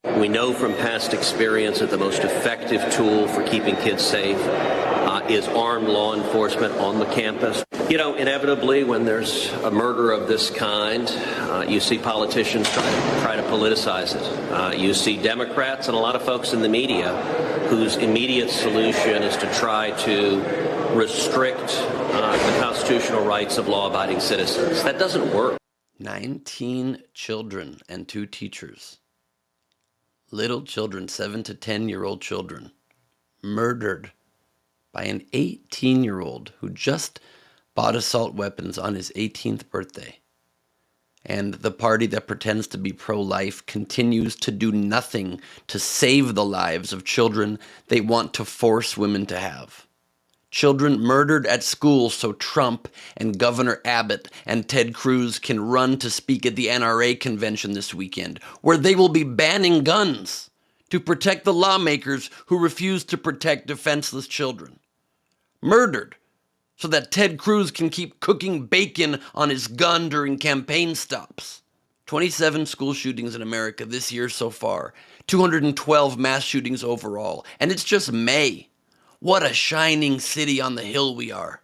We know from past experience that the most effective tool for keeping kids safe is armed law enforcement on the campus. You know, inevitably, when there's a murder of this kind, you see politicians try to politicize it. You see Democrats and a lot of folks in the media whose immediate solution is to try to restrict the constitutional rights of law-abiding citizens. That doesn't work. 19 children and 2 teachers. Little children, 7 to 10-year-old children, murdered by an 18-year-old who just bought assault weapons on his 18th birthday. And the party that pretends to be pro-life continues to do nothing to save the lives of children they want to force women to have. Children murdered at school so Trump and Governor Abbott and Ted Cruz can run to speak at the NRA convention this weekend, where they will be banning guns to protect the lawmakers who refuse to protect defenseless children. Murdered so that Ted Cruz can keep cooking bacon on his gun during campaign stops. 27 school shootings in America this year so far, 212 mass shootings overall, and it's just May. What a shining city on the hill we are.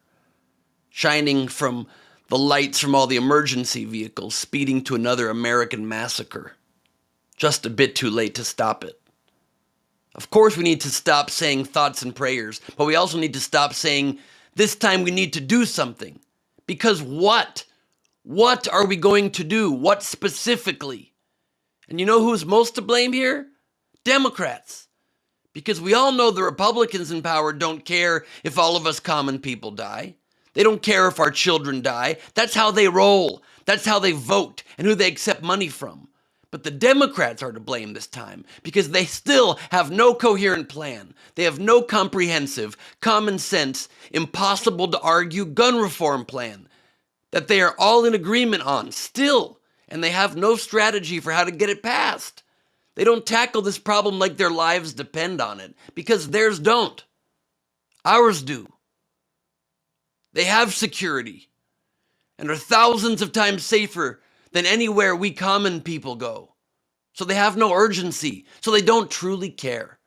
Shining from the lights from all the emergency vehicles speeding to another American massacre. Just a bit too late to stop it. Of course we need to stop saying thoughts and prayers, but we also need to stop saying, this time we need to do something. Because what? What are we going to do? What specifically? And you know who's most to blame here? Democrats. Because we all know the Republicans in power don't care if all of us common people die. They don't care if our children die. That's how they roll. That's how they vote and who they accept money from. But the Democrats are to blame this time because they still have no coherent plan. They have no comprehensive, common sense, impossible to argue gun reform plan that they are all in agreement on still, and they have no strategy for how to get it passed. They don't tackle this problem like their lives depend on it, because theirs don't. Ours do. They have security and are thousands of times safer than anywhere we common people go. So they have no urgency, so they don't truly care.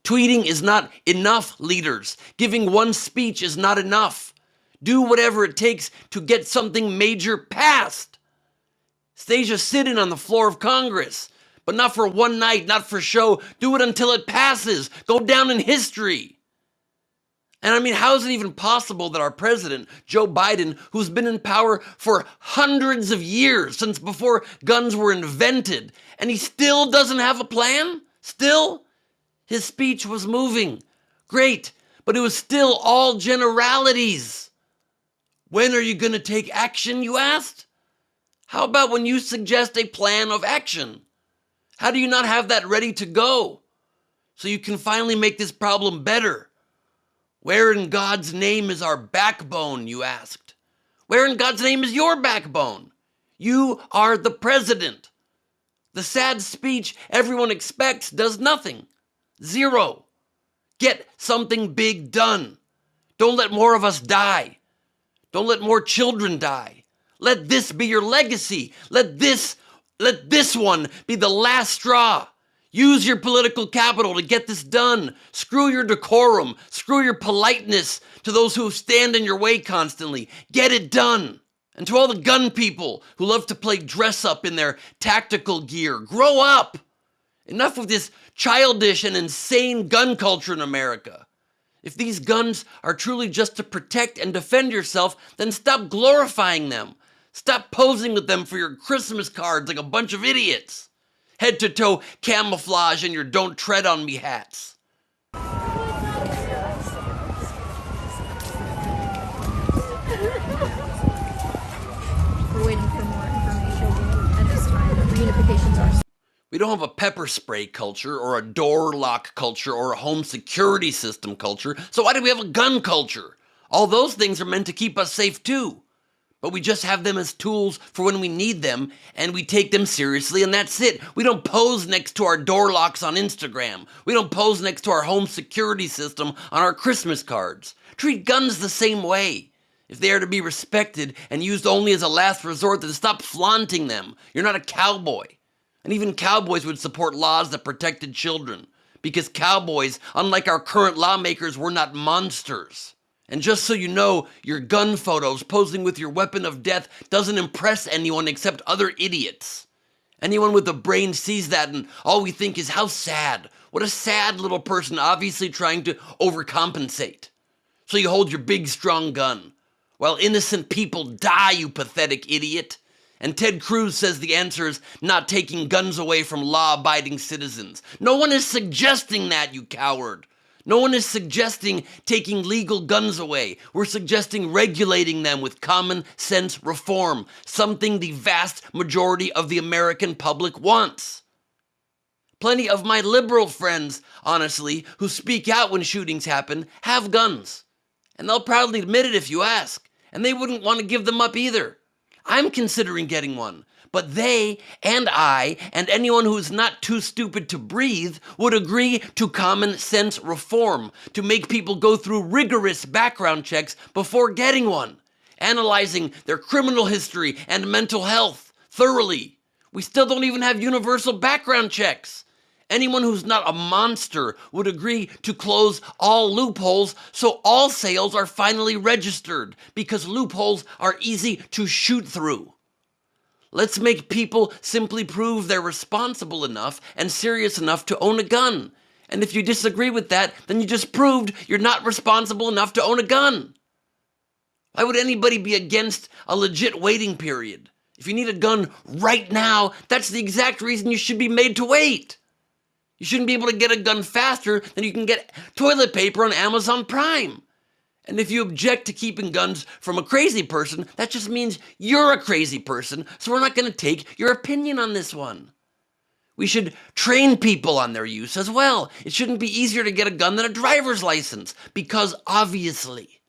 Tweeting is not enough, leaders. Giving one speech is not enough. Do whatever it takes to get something major passed. Stay just sitting on the floor of Congress. But not for one night, not for show. Do it until it passes. Go down in history. And I mean, how is it even possible that our president, Joe Biden, who's been in power for hundreds of years, since before guns were invented, and he still doesn't have a plan? Still? His speech was moving. Great. But it was still all generalities. When are you going to take action, you asked? How about when you suggest a plan of action? How do you not have that ready to go so you can finally make this problem better? Where in God's name is our backbone, you asked? Where in God's name is your backbone? You are the president. The sad speech everyone expects does nothing. Zero. Get something big done. Don't let more of us die. Don't let more children die. Let this be your legacy. Let this one be the last straw. Use your political capital to get this done. Screw your decorum. Screw your politeness to those who stand in your way constantly. Get it done. And to all the gun people who love to play dress up in their tactical gear, grow up. Enough of this childish and insane gun culture in America. If these guns are truly just to protect and defend yourself, then stop glorifying them. Stop posing with them for your Christmas cards like a bunch of idiots. Head-to-toe camouflage and your don't tread on me hats. We're waiting for more information at this time. The reunifications are... We don't have a pepper spray culture or a door lock culture or a home security system culture, so why do we have a gun culture? All those things are meant to keep us safe too. But we just have them as tools for when we need them, and we take them seriously, and that's it. We don't pose next to our door locks on Instagram. We don't pose next to our home security system on our Christmas cards. Treat guns the same way. If they are to be respected and used only as a last resort, then stop flaunting them. You're not a cowboy. And even cowboys would support laws that protected children, because cowboys, unlike our current lawmakers, were not monsters. And just so you know, your gun photos posing with your weapon of death doesn't impress anyone except other idiots. Anyone with a brain sees that and all we think is how sad. What a sad little person, obviously trying to overcompensate. So you hold your big strong gun while innocent people die, you pathetic idiot. And Ted Cruz says the answer is not taking guns away from law-abiding citizens. No one is suggesting that, you coward. No one is suggesting taking legal guns away. We're suggesting regulating them with common sense reform, something the vast majority of the American public wants. Plenty of my liberal friends, honestly, who speak out when shootings happen, have guns. And they'll proudly admit it if you ask. And they wouldn't want to give them up either. I'm considering getting one, but they and I and anyone who is not too stupid to breathe would agree to common sense reform to make people go through rigorous background checks before getting one, analyzing their criminal history and mental health thoroughly. We still don't even have universal background checks. Anyone who's not a monster would agree to close all loopholes so all sales are finally registered, because loopholes are easy to shoot through. Let's make people simply prove they're responsible enough and serious enough to own a gun. And if you disagree with that, then you just proved you're not responsible enough to own a gun. Why would anybody be against a legit waiting period? If you need a gun right now, that's the exact reason you should be made to wait. You shouldn't be able to get a gun faster than you can get toilet paper on Amazon Prime. And if you object to keeping guns from a crazy person, that just means you're a crazy person, so we're not going to take your opinion on this one. We should train people on their use as well. It shouldn't be easier to get a gun than a driver's license, because obviously.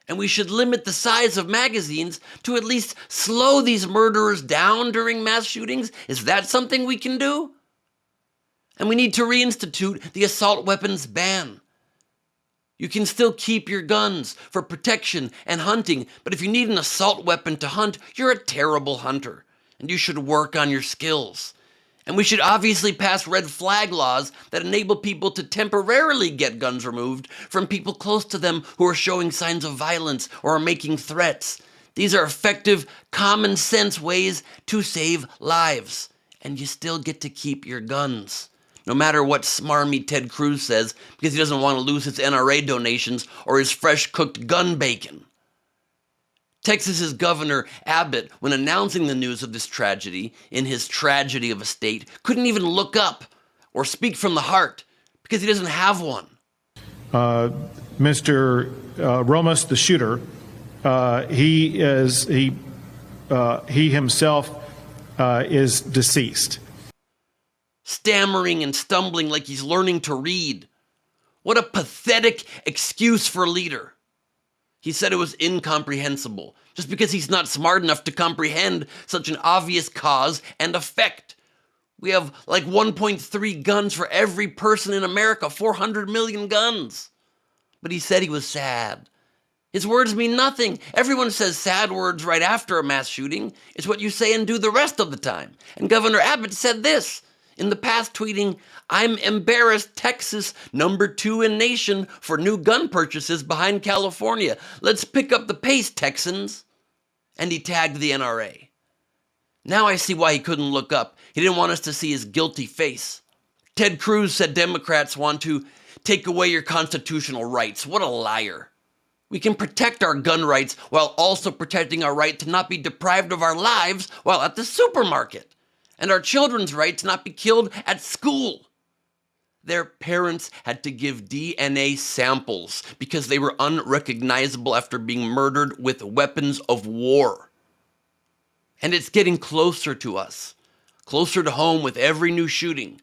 And we should limit the size of magazines to at least slow these murderers down during mass shootings. Is that something we can do? And we need to reinstitute the assault weapons ban. You can still keep your guns for protection and hunting, but if you need an assault weapon to hunt, you're a terrible hunter, and you should work on your skills. And we should obviously pass red flag laws that enable people to temporarily get guns removed from people close to them who are showing signs of violence or are making threats. These are effective, common sense ways to save lives, and you still get to keep your guns. No matter what smarmy Ted Cruz says, because he doesn't want to lose his NRA donations or his fresh-cooked gun bacon. Texas's Governor Abbott, when announcing the news of this tragedy in his tragedy of a state, couldn't even look up or speak from the heart because he doesn't have one. Mr. Romas, the shooter, he himself is deceased. Stammering and stumbling like he's learning to read. What a pathetic excuse for a leader. He said it was incomprehensible, just because he's not smart enough to comprehend such an obvious cause and effect. We have like 1.3 guns for every person in America, 400 million guns. But he said he was sad. His words mean nothing. Everyone says sad words right after a mass shooting. It's what you say and do the rest of the time. And Governor Abbott said this in the past, tweeting, "I'm embarrassed Texas, #2 in nation for new gun purchases behind California. Let's pick up the pace, Texans." And he tagged the NRA. Now I see why he couldn't look up. He didn't want us to see his guilty face. Ted Cruz said Democrats want to take away your constitutional rights. What a liar. We can protect our gun rights while also protecting our right to not be deprived of our lives while at the supermarket, and our children's right to not be killed at school. Their parents had to give DNA samples because they were unrecognizable after being murdered with weapons of war. And it's getting closer to us, closer to home with every new shooting.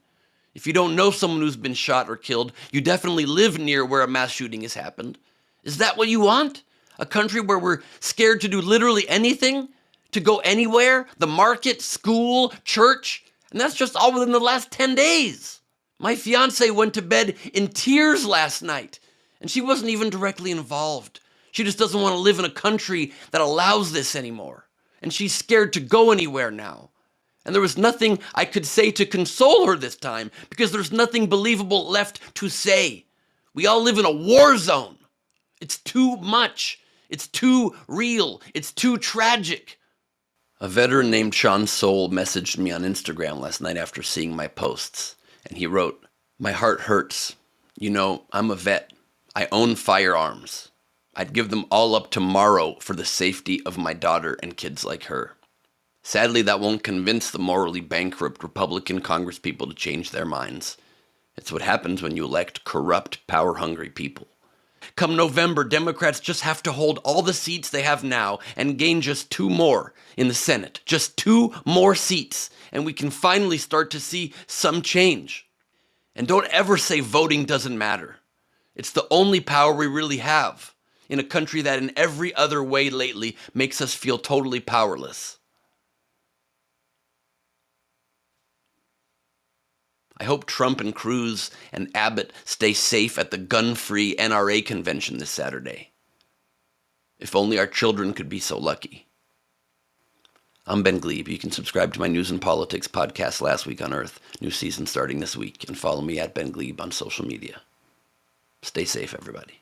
If you don't know someone who's been shot or killed, you definitely live near where a mass shooting has happened. Is that what you want? A country where we're scared to do literally anything? To go anywhere? The market, school, church? And that's just all within the last 10 days. My fiance went to bed in tears last night, and she wasn't even directly involved. She just doesn't want to live in a country that allows this anymore. And she's scared to go anywhere now. And there was nothing I could say to console her this time because there's nothing believable left to say. We all live in a war zone. It's too much. It's too real. It's too tragic. A veteran named Sean Soul messaged me on Instagram last night after seeing my posts. And he wrote, "My heart hurts. You know, I'm a vet. I own firearms. I'd give them all up tomorrow for the safety of my daughter and kids like her. Sadly, that won't convince the morally bankrupt Republican congresspeople to change their minds. It's what happens when you elect corrupt, power-hungry people. Come November, Democrats just have to hold all the seats they have now and gain just 2 more in the Senate. Just 2 more seats, and we can finally start to see some change. And don't ever say voting doesn't matter. It's the only power we really have in a country that in every other way lately makes us feel totally powerless." I hope Trump and Cruz and Abbott stay safe at the gun-free NRA convention this Saturday. If only our children could be so lucky. I'm Ben Gleib. You can subscribe to my News and Politics podcast, Last Week on Earth, new season starting this week, and follow me at Ben Gleib on social media. Stay safe, everybody.